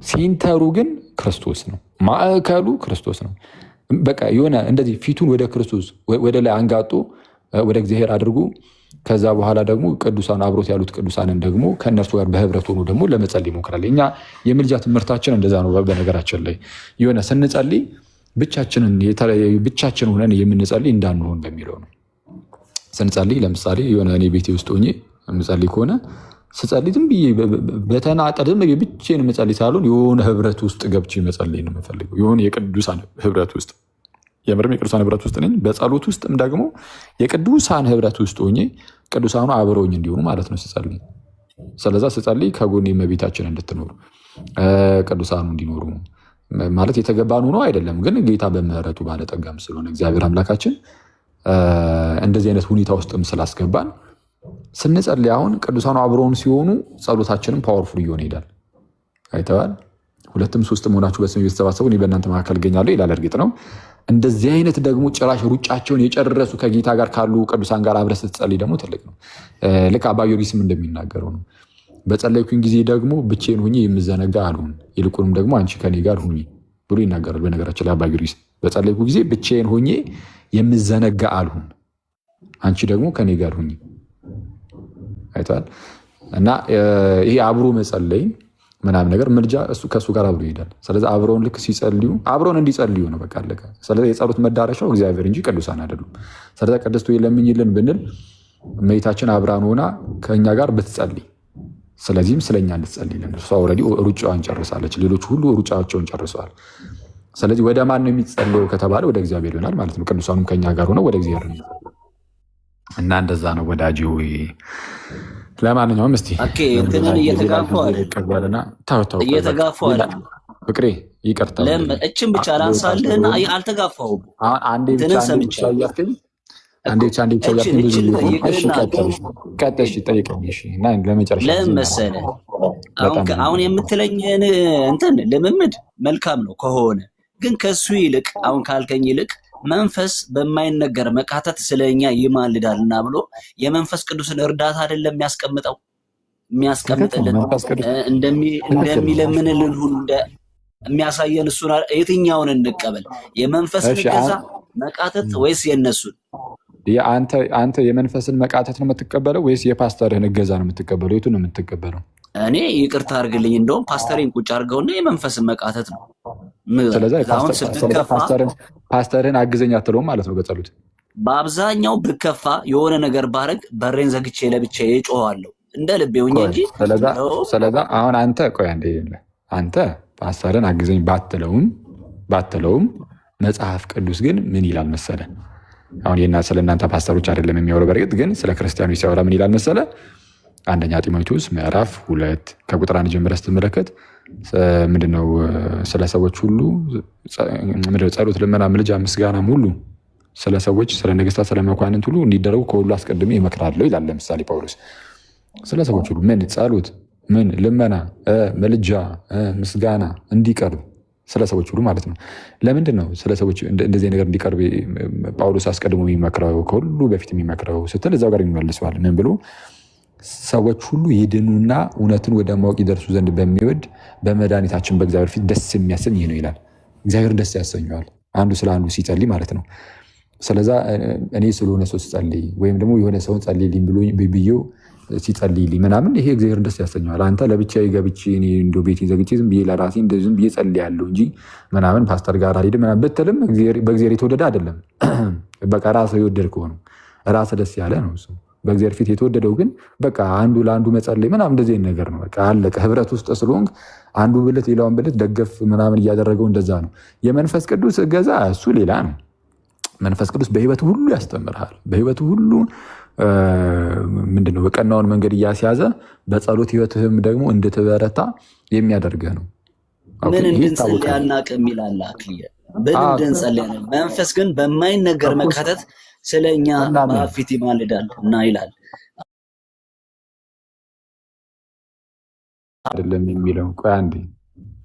S2: ሴንተሩ ግን ክርስቶስ ነው። ማዕከሉ ክርስቶስ ነው። በቃ የሆነ እንደዚህ ፊቱን ወደ ክርስቶስ ወደ ላይ አንጋጦ ወደ እግዚአብሔር አድርጎ ከዛ በኋላ ደግሞ ቅዱሳን አብሮት ያሉት ቅዱሳንን ደግሞ ከእነርሱ ጋር በህብረት ሆኖ ደግሞ ለመጸለይ ይሞክራል። እኛ የምልጃ ትምህርታችን እንደዛ ነው። በነገራችን ላይ የሆነ ስንጸልይ ብቻችን ሆነን የምንጸልይ እንዳንሆን በሚለው ነው። ስንጸልይ ለምሳሌ የሆነ እኔ ቤቴ ውስጥ ሆኜ የምጸልይ ከሆነ ስጸልይ ዝም ብዬ በተናጠል ዝም ብዬ ብቻዬን መጸልይ ሳልሆን የሆነ ህብረት ውስጥ ገብቼ መጸለይ ነው የምፈልገው። የሆነ የቅዱሳን ህብረት ውስጥ የምርም የቅዱሳን ህብረት ውስጥ ነኝ። በጸሎት ውስጥም ደግሞ የቅዱሳን ህብረት ውስጥ ሆኜ ቅዱሳኑ አብረውኝ እንዲሆኑ ማለት ነው ስጸልይ። ስለዛ ስጸልይ ከጎኔ እመቤታችን እንድትኖር ቅዱሳኑ እንዲኖሩ ማለት የተገባን ሆኖ አይደለም፣ ግን ጌታ በምህረቱ ባለጠጋም ስለሆነ እግዚአብሔር አምላካችን እንደዚህ አይነት ሁኔታ ውስጥም ስላስገባን ስንጸልይ አሁን ቅዱሳኑ አብረውን ሲሆኑ ጸሎታችንም ፓወርፉል እየሆነ ይሄዳል። አይተዋል። 2 3 ሆናችሁ በስሜ የተሰባሰቡ እኔ በእናንተ መካከል እገኛለሁ ይላል። እርግጥ ነው እንደዚህ አይነት ደግሞ ጭራሽ ሩጫቸውን የጨረሱ ከጌታ ጋር ካሉ ቅዱሳን ጋር አብረህ ስትጸልይ ደግሞ ትልቅ ነው። ልክ አባ ጊዮርጊስም እንደሚናገረው ነው። በጸለይኩኝ ጊዜ ደግሞ ብቻዬን ሆኜ የምዘነጋ አልሁን፣ ይልቁንም ደግሞ አንቺ ከኔ ጋር ሁኚ ብሎ ይናገራል። በነገራችን ላይ አባ ጊዮርጊስ በጸለይኩ ጊዜ ብቻዬን ሆኜ የምዘነጋ አልሁን፣ አንቺ ደግሞ ከኔ ጋር ሁኚ አይተዋል። እና ይሄ አብሮ መጸለይን ምናምን ነገር ምልጃ ከእሱ ጋር አብሮ ይሄዳል። ስለዚህ አብረውን ልክ ሲጸልዩ አብረውን እንዲጸልዩ ነው በቃ አለቀ። ስለዚህ የጸሎት መዳረሻው እግዚአብሔር እንጂ ቅዱሳን አይደሉም። ስለዚህ ቅድስት ሆይ ለምኝልን ብንል እመቤታችን አብራን ሆና ከእኛ ጋር ብትጸልይ፣ ስለዚህም ስለኛ እንድትጸልይልን እሷ ኦልሬዲ ሩጫዋን ጨርሳለች። ሌሎች ሁሉ ሩጫቸውን ጨርሰዋል። ስለዚህ ወደ ማን ነው የሚጸልየው ከተባለ ወደ እግዚአብሔር ይሆናል ማለት ነው። ቅዱሳኑም ከኛ ጋር ሆነው ወደ እግዚአብሔር ነው እና እንደዛ ነው ወዳጅ ሆይ። ለማንኛውም እስቲ
S7: እንትንን እየተጋፉ
S2: ፍቅሬ ይቅርታ፣
S7: እችን ብቻ ላንሳልህና አልተጋፋሁም።
S2: አንዴ ብቻ እያልከኝ
S7: ለምን መሰለህ አሁን የምትለኝን እንትን ልምምድ መልካም ነው ከሆነ ግን ከሱ ይልቅ አሁን ካልከኝ ይልቅ መንፈስ በማይነገር መቃተት ስለኛ ይማልዳልና ብሎ የመንፈስ ቅዱስን እርዳታ አይደለም የሚያስቀምጥልን እንደሚለምንልን ሁሉ የሚያሳየን እሱን። የትኛውን እንቀበል? የመንፈስን እገዛ መቃተት ወይስ የነሱን?
S2: አንተ የመንፈስን መቃተት ነው የምትቀበለው ወይስ የፓስተርህን እገዛ ነው የምትቀበለው? የቱን ነው የምትቀበለው?
S7: እኔ ይቅርታ አድርግልኝ፣ እንደውም ፓስተሬን ቁጭ አድርገውና የመንፈስን መቃተት ነው።
S2: ፓስተርህን አግዘኝ አትለውም ማለት ነው በጸሎት?
S7: በአብዛኛው ብከፋ የሆነ ነገር ባረግ በሬን ዘግቼ ለብቻ እጮሃለሁ እንደ ልቤ ሆኜ እንጂ።
S2: ስለዛ አሁን አንተ ቆይ አንዴ፣ አንተ ፓስተርን አግዘኝ ባትለውም መጽሐፍ ቅዱስ ግን ምን ይላል መሰለ? አሁን ስለ እናንተ ፓስተሮች አይደለም የሚያወራው፣ በእርግጥ ግን ስለ ክርስቲያኖች ሲያወራ ምን ይላል መሰለ? አንደኛ ጢሞቴዎስ ምዕራፍ 2 ከቁጥር 1 ጀምረህ ስትመለከት ምንድነው ስለ ሰዎች ሁሉ ጸሎት፣ ልመና፣ ምልጃ፣ ምስጋና ሁሉ ስለ ሰዎች፣ ስለ ነገስታት፣ ስለ መኳንንት ሁሉ እንዲደረጉ ከሁሉ አስቀድሜ እመክራለሁ ይላል። ለምሳሌ ጳውሎስ ስለ ሰዎች ሁሉ ምን ጸሎት፣ ምን ልመና፣ ምልጃ፣ ምስጋና እንዲቀርብ ስለ ሰዎች ሁሉ ማለት ነው። ለምንድን ነው ስለ ሰዎች እንደዚህ ነገር እንዲቀርብ ጳውሎስ አስቀድሞ የሚመክረው ከሁሉ በፊት የሚመክረው ስትል እዛው ጋር የሚመልሰዋል። ምን ብሎ ሰዎች ሁሉ ይድኑና እውነትን ወደ ማወቅ ይደርሱ ዘንድ በሚወድ በመድኃኒታችን በእግዚአብሔር ፊት ደስ የሚያሰኝ ይህ ነው ይላል። እግዚአብሔር ደስ ያሰኘዋል አንዱ ስለ አንዱ ሲጸልይ ማለት ነው። ስለዛ እኔ ስለሆነ ሰው ስጸልይ ወይም ደግሞ የሆነ ሰውን ጸልይልኝ ብዬው ሲጸልይልኝ ምናምን ይሄ እግዚአብሔር ደስ ያሰኘዋል። አንተ ለብቻዬ ገብቼ እንደው ቤቴን ዘግቼ ዝም ብዬ ለራሴ ዝም ብዬ ጸልያለሁ እንጂ ምናምን ፓስተር ጋር አልሄድም ምናምን ብትልም በእግዚአብሔር የተወደደ አይደለም። በቃ ራስህ የወደድከው ነው፣ ራስህ ደስ ያለ ነው እሱ። በእግዚአብሔር ፊት የተወደደው ግን በቃ አንዱ ለአንዱ መጸለይ ምናምን እንደዚህ አይነት ነገር ነው። በቃ አለቀ። ህብረት ውስጥ ስለሆንክ አንዱ ብልት ሌላውን ብልት ደገፍ ምናምን እያደረገው እንደዛ ነው። የመንፈስ ቅዱስ እገዛ እሱ ሌላ ነው። መንፈስ ቅዱስ በህይወቱ ሁሉ ያስተምርሃል። በህይወቱ ሁሉ ምንድነው በቀናውን መንገድ እያስያዘ በጸሎት ህይወትህም ደግሞ እንድትበረታ የሚያደርግህ ነው።
S7: ምን እንድንጸልይ አናውቅም ይላል አክሊል። ምን እንድንጸልይ መንፈስ ግን በማይነገር መካተት ስለኛ በፊት ይማልዳል እና ይላል
S2: አይደለም የሚለው። ቆይ አንዴ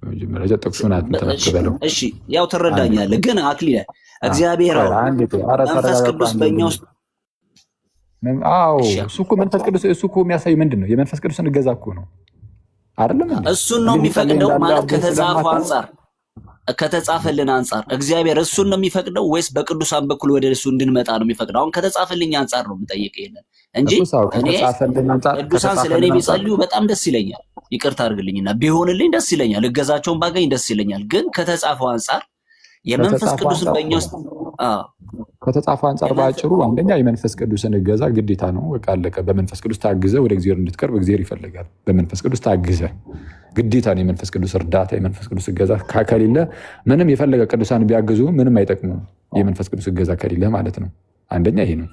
S2: መጀመሪያ ጥቅሱን አትተበለው።
S7: እሺ ያው ትረዳኛለህ። ግን አክሊል እግዚአብሔር መንፈስ ቅዱስ በእኛ ውስጥ
S2: እሱ እኮ መንፈስ ቅዱስ እሱ እኮ የሚያሳይ ምንድን ነው? የመንፈስ ቅዱስን እገዛ እኮ ነው አይደለም?
S7: እሱን ነው የሚፈቅደው ማለት ከተጻፈው አንጻር ከተጻፈልን አንጻር እግዚአብሔር እሱን ነው የሚፈቅደው ወይስ በቅዱሳን በኩል ወደ እሱ እንድንመጣ ነው የሚፈቅደው? አሁን ከተጻፈልኝ አንጻር ነው የምጠይቅ ይሄንን እንጂ ቅዱሳን ስለ እኔ ቢጸልዩ በጣም ደስ ይለኛል። ይቅርታ አድርግልኝና ቢሆንልኝ ደስ ይለኛል። እገዛቸውን ባገኝ ደስ ይለኛል። ግን ከተጻፈው አንጻር የመንፈስ ቅዱስን በእኛ ውስጥ
S2: ከተጻፈው አንጻር ባጭሩ አንደኛ የመንፈስ ቅዱስን እገዛ ግዴታ ነው። በቃ አለቀ። በመንፈስ ቅዱስ ታግዘ ወደ እግዚአብሔር እንድትቀርብ እግዚአብሔር ይፈልጋል። በመንፈስ ቅዱስ ታግዘ ግዴታ ነው። የመንፈስ ቅዱስ እርዳታ፣ የመንፈስ ቅዱስ እገዛ ከሌለ ምንም የፈለገ ቅዱሳን ቢያግዙ ምንም አይጠቅሙም። የመንፈስ ቅዱስ እገዛ ከሌለ ማለት ነው። አንደኛ ይሄ ነው።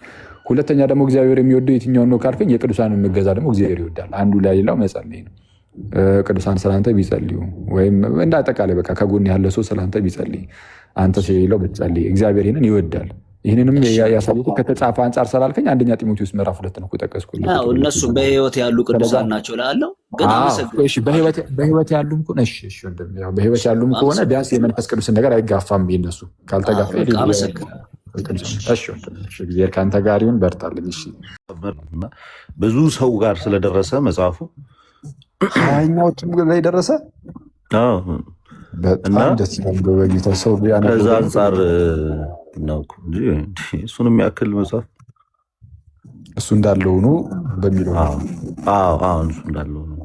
S2: ሁለተኛ ደግሞ እግዚአብሔር የሚወደው የትኛውን ነው ካልከኝ የቅዱሳንን እገዛ ደግሞ እግዚአብሔር ይወዳል። አንዱ ለሌላው መጸለይ ነው። ቅዱሳን ስለአንተ ቢጸልዩ ወይም እንደ አጠቃላይ በቃ ከጎን ያለ ሰው ስለአንተ ቢጸልይ አንተ ስለሌለው ብትጸልይ እግዚአብሔር ይህንን ይወዳል። ይህንንም ያሳዩት ከተጻፈ አንጻር ስላልከኝ አንደኛ ጢሞቴዎስ ምዕራፍ 2 ነው ጠቀስኩልህ።
S7: እነሱ በህይወት ያሉ ቅዱሳን ናቸው እላለሁ። ግን
S2: በህይወት ያሉም ከሆነ በህይወት ያሉም ከሆነ ቢያንስ የመንፈስ ቅዱስን ነገር አይጋፋም። ይነሱ ካልተጋፋ እግዚአብሔር ከአንተ ጋር ይሁን፣ በርታልኝ።
S8: ብዙ ሰው ጋር ስለደረሰ መጽሐፉ
S2: ሀያኛው ላይ ደረሰ። በጣም ደስ ይላል። በጌታ ሰው
S8: ከዛ አንጻር ነው እንጂ እሱንም ያክል መጽሐፍ
S2: እሱ እንዳለው ነው በሚለው
S8: እሱ እንዳለው ነው።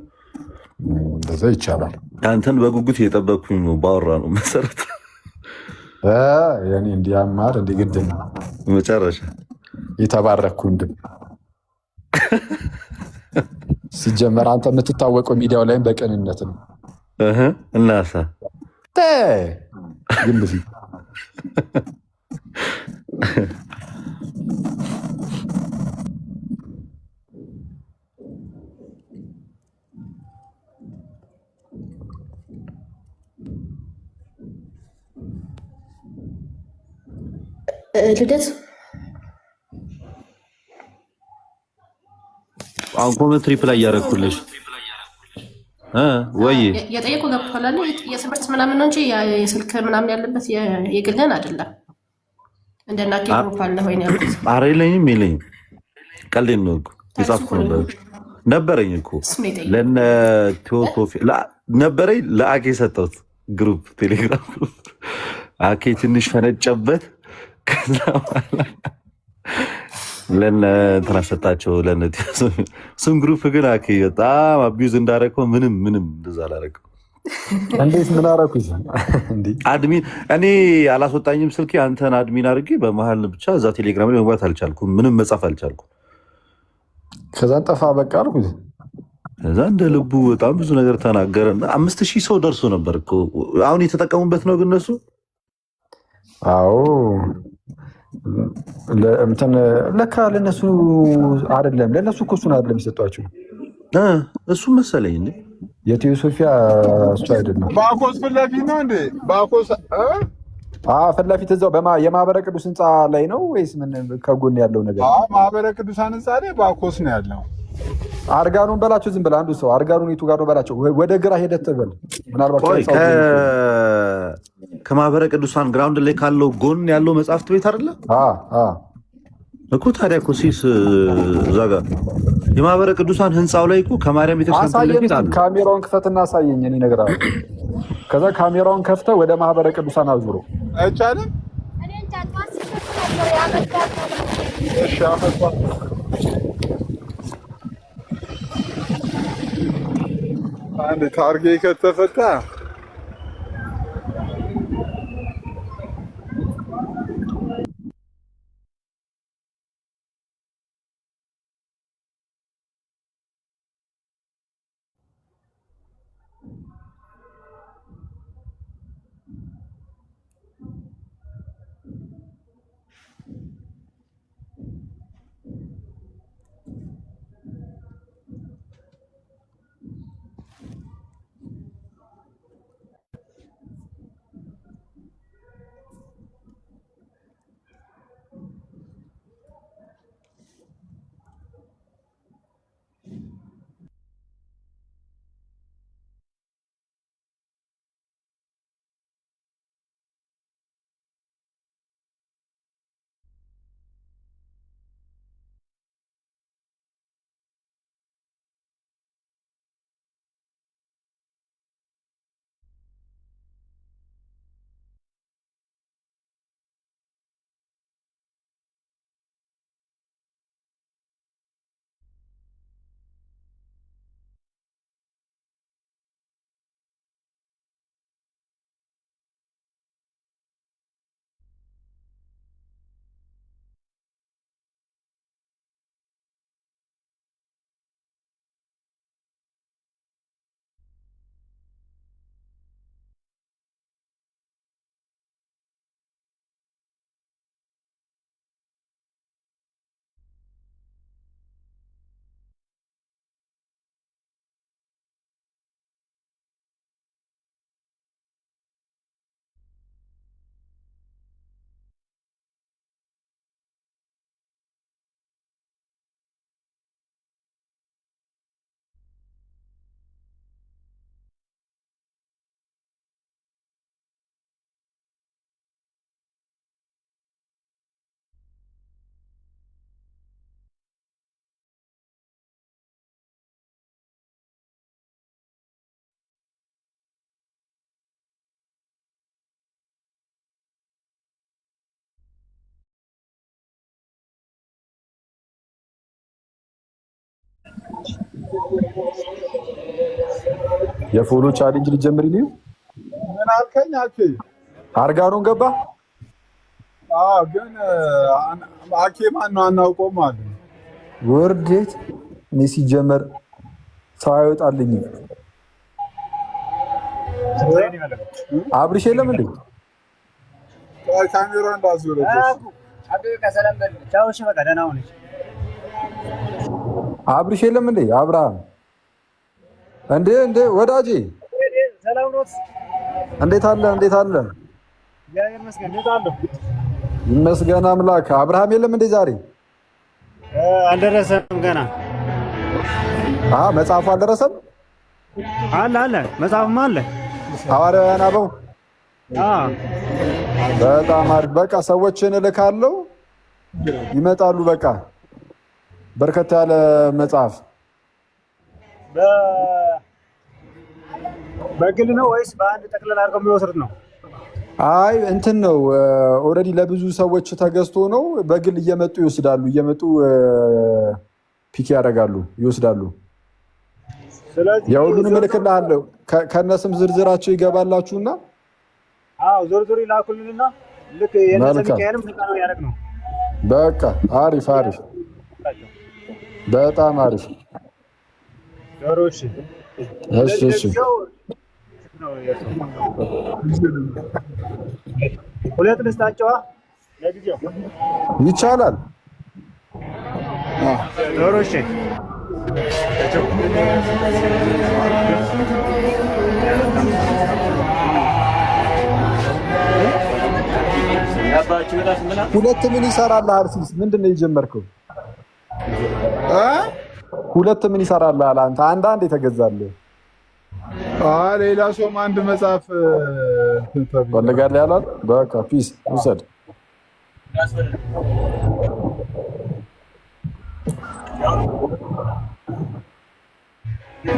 S2: እንደዛ ይቻላል።
S8: አንተን በጉጉት እየጠበቅኩኝ ነው። ባወራ ነው መሰረት
S2: ያኔ እንዲያማር እንዲግድ ነው
S8: መጨረሻ
S2: የተባረኩ እንድም ሲጀመር አንተ የምትታወቀው ሚዲያው ላይም በቅንነት ነው።
S8: እናሳ
S2: ግን በፊት
S9: ልደት
S8: አሁን ኮሜንት ሪፕላይ እያደረኩልሽ ወይ
S9: የጠየቁ ገብቷል አለ የትምህርት ምናምን ነው እንጂ የስልክ ምናምን ያለበት የግልን አይደለም። እንደና ግሩፕ አለ ወይ ነው ያሉት።
S8: ኧረ የለኝም ቀልዴን ነው እኮ የጻፍኩ ነበረኝ እኮ ለነ ቴዎቶፊ ነበረኝ ለአኬ ሰጠሁት ግሩፕ ቴሌግራም ግሩፕ አኬ ትንሽ ፈነጨበት። ከዛ በኋላ ለነ እንትና ሰጣቸው ለነ እሱም ግሩፕ ግን አኬ በጣም አቢዩዝ እንዳደረገው ምንም እንደዛ አላደረገው።
S2: እንዴት ምን አደረኩ?
S8: አድሚን እኔ አላስወጣኝም ስልኬ አንተን አድሚን አድርጌ በመሀል ብቻ እዛ ቴሌግራም ላይ መግባት አልቻልኩም። ምንም መጻፍ አልቻልኩም።
S2: ከዛን ጠፋ በቃ አልኩት።
S8: ከዛ እንደ ልቡ በጣም ብዙ ነገር ተናገረና 5000 ሰው ደርሶ ነበር እኮ አሁን የተጠቀሙበት ነው ግን እነሱ
S2: አዎ ለካ ለነሱ አይደለም ለነሱ እኮ እሱን አይደለም የሰጧቸው
S8: እሱ መሰለኝ እንዴ
S2: የቴዎ ሶፊያ እሱ አይደለም።
S4: ባኮስ ፍላፊ ነው እንዴ ባኮስ
S2: ፍላፊት እዛው የማህበረ ቅዱስ ህንፃ ላይ ነው ወይስ ምን ከጎን ያለው ነገር?
S4: ማህበረ ቅዱሳን ህንፃ ላይ ባኮስ ነው ያለው።
S2: አርጋኑን በላቸው። ዝም ብለህ አንዱ ሰው አርጋኑን የቱ ጋር ነው በላቸው። ወደ ግራ ሄደህ ትበል። ምናልባት
S8: ከማህበረ ቅዱሳን ግራውንድ ላይ ካለው ጎን ያለው መጽሐፍት ቤት አይደለ እኮ። ታዲያ እኮ ሲስ እዛ ጋር የማህበረ ቅዱሳን ህንፃው ላይ እኮ ከማርያም ቤተክርስቲያን
S2: ካሜራውን ክፈትና አሳየኝ። እኔ እነግርሃለሁ። ከዛ ካሜራውን ከፍተህ ወደ ማህበረ ቅዱሳን አዙሮ
S4: አይቻልም። እሺ አንድ ታርጌ ከተፈታ
S2: የፎሎ ቻሌንጅ ልጀምር ይልኝ
S4: ምን አልከኝ?
S2: አርጋኖን ገባ?
S4: አዎ፣ ግን አኬ ማን ነው አናውቀውም አለ።
S2: ወርዴት እኔ ሲጀመር ሰው አይወጣልኝም። አብርሽ የለም እንዴ?
S4: ካሜራ እንዳዞረች
S2: አብርሽ የለም እንዴ? አብርሃም እንዴ ወዳጄ እንዴት አለ? ይመስገን አምላክ። አብርሃም የለም እንዴ? ዛሬ
S10: አልደረሰም ገና።
S2: መጽሐፉ አልደረሰም?
S10: አለ መጽሐፍም አለ።
S2: ሐዋርያውያን አበው በጣም አሪፍ። በቃ ሰዎችን እልካለሁ ይመጣሉ። በቃ በርከት ያለ መጽሐፍ
S10: በግል ነው ወይስ በአንድ ጠቅልል አድርገው የሚወስዱት ነው?
S2: አይ እንትን ነው ኦልሬዲ ለብዙ ሰዎች ተገዝቶ ነው። በግል እየመጡ ይወስዳሉ። ፒክ ያደርጋሉ ይወስዳሉ። የሁሉንም እልክልሃለሁ ከነስም ዝርዝራቸው ይገባላችሁና
S10: ዞር ይላኩልንና ልክ የነሰሚካኤልም ተቃራኒ ያደርግ ነው።
S2: በቃ አሪፍ በጣም አሪፍ
S10: ዶሮሽ።
S2: እሺ
S10: ሁለት ልስጣቸዋ ለጊዜው
S2: ይቻላል።
S10: ዶሮሽ
S2: ሁለት ምን ይሰራል? አርሲስ ምንድነው የጀመርከው? ሁለት ምን ይሰራል? አንተ አንድ የተገዛልህ
S4: ሌላ ሰውም አንድ መጽሐፍ
S2: ፈልጋለህ ያላል። በቃ ፒስ ውሰድ።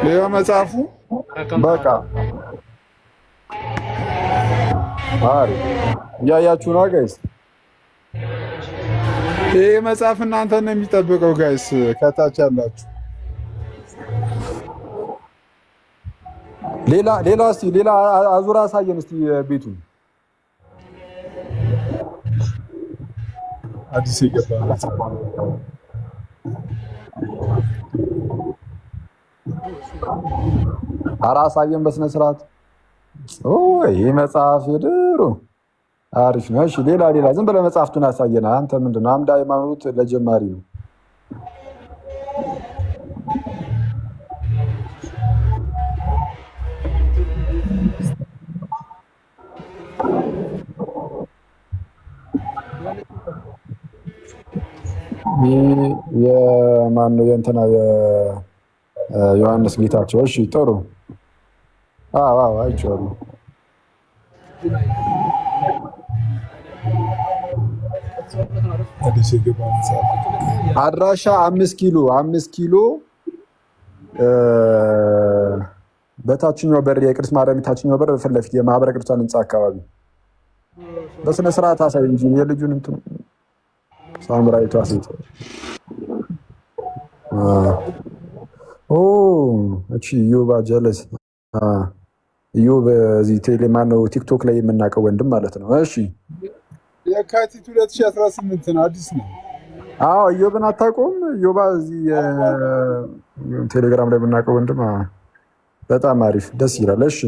S4: ሌላ መጽሐፉ
S2: በቃ አሪፍ እያያችሁ ነው ጋይስ።
S4: ይሄ መጽሐፍ እናንተን ነው የሚጠብቀው ጋይስ፣ ከታች ያላችሁ።
S2: ሌላ አዙራ አሳየን እስቲ ቤቱን።
S4: አዲስ የገባ መጽሐፍ
S2: አሳየን በስነ ስርዓት። ይሄ መጽሐፍ የድሮ አሪፍ ነው። እሺ ሌላ ዝም ብለህ መጽሐፍቱን አሳየን። አንተ ምንድነው አምደ ሃይማኖት ለጀማሪ ነው። የማነው የእንትና ዮሐንስ ጌታቸው። እሺ ጥሩ። አይቼዋለሁ። አድራሻ 5 ኪሎ በታችኛው በር የቅድስት ማርያም ታችኛው በር ፊት ለፊት የማህበረ ቅዱሳን ህንጻ አካባቢ በስነ ስርዓት አሳይ እንጂ የልጁን እንትን ሳምራዊቷ ሴት እቺ ዮባ ጀለስ ዮብ እዚህ ቴሌማን ነው ቲክቶክ ላይ የምናውቀው ወንድም ማለት ነው። እሺ
S4: የካቲት 2018 ነው፣ አዲስ ነው።
S2: ዮብን አታውቀውም? ዮባ እዚህ ቴሌግራም ላይ የምናውቀው ወንድም። በጣም አሪፍ ደስ ይላል። እሺ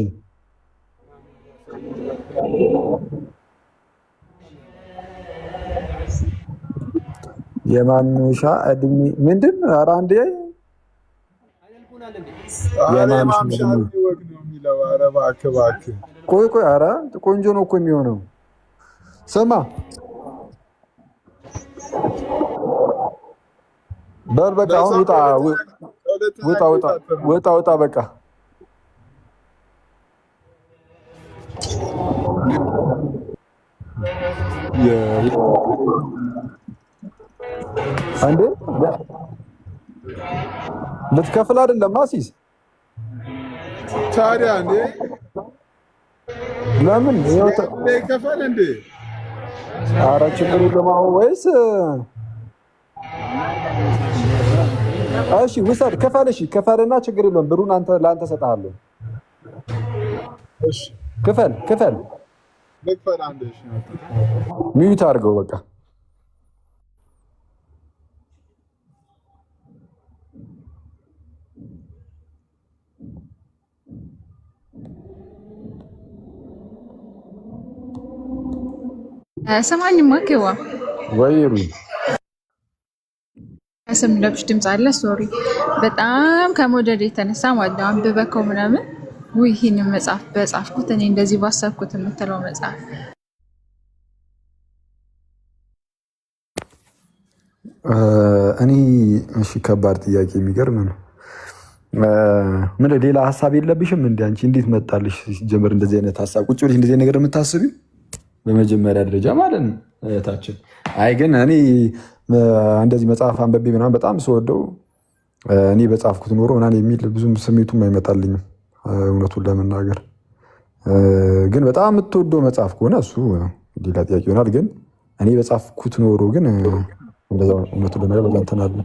S2: የማኑሻ እድሜ ምንድን? ኧረ አንዴ ቆይ ኧረ ቆንጆ ነው እኮ የሚሆነው። ስማ በል በቃ አሁን ውጣ በቃ አንዴ ልትከፍል አይደለም አሲስ?
S4: ታዲያ እንዴ
S2: ለምን
S4: ከፈል እንዴ?
S2: ኧረ ችግር የለም። ወይስ እሺ ውሰድ፣ ክፈል። እሺ ክፈልና ችግር የለውም ብሩን ለአንተ እሰጥሃለሁ።
S4: እሺ
S2: ክፈል
S4: ልክፈል አንድ። እሺ
S2: ሚዩት አድርገው በቃ።
S11: ሰማኝማ ከዋ
S2: ወይሩ
S11: ስም ለብሽ ድምፅ አለ። ሶሪ በጣም ከመውደድ የተነሳ ማለት ነው አንብበከው ምናምን ውይ ይህንን መጽሐፍ በጻፍኩት እኔ እንደዚህ ባሰብኩት የምትለው መጽሐፍ
S2: እኔ እሺ፣ ከባድ ጥያቄ የሚገርም ነው። ምን ሌላ ሀሳብ የለብሽም እንዴ አንቺ? እንዴት መጣልሽ ሲጀምር እንደዚህ አይነት ሀሳብ? ቁጭ ብለሽ እንደዚህ ነገር የምታስቢው በመጀመሪያ ደረጃ ማለት ነው እህታችን። አይ ግን እኔ እንደዚህ መጽሐፍ አንበቤ ምናምን በጣም ስወደው እኔ በጻፍኩት ኖሮ ምናምን የሚል ብዙም ስሜቱም አይመጣልኝም እውነቱን ለመናገር። ግን በጣም የምትወደው መጽሐፍ ከሆነ እሱ ሌላ ጥያቄ ይሆናል። ግን እኔ በጻፍኩት ኖሮ ግን እንደዛ እውነቱን ለመናገር በጣም እንትን አለ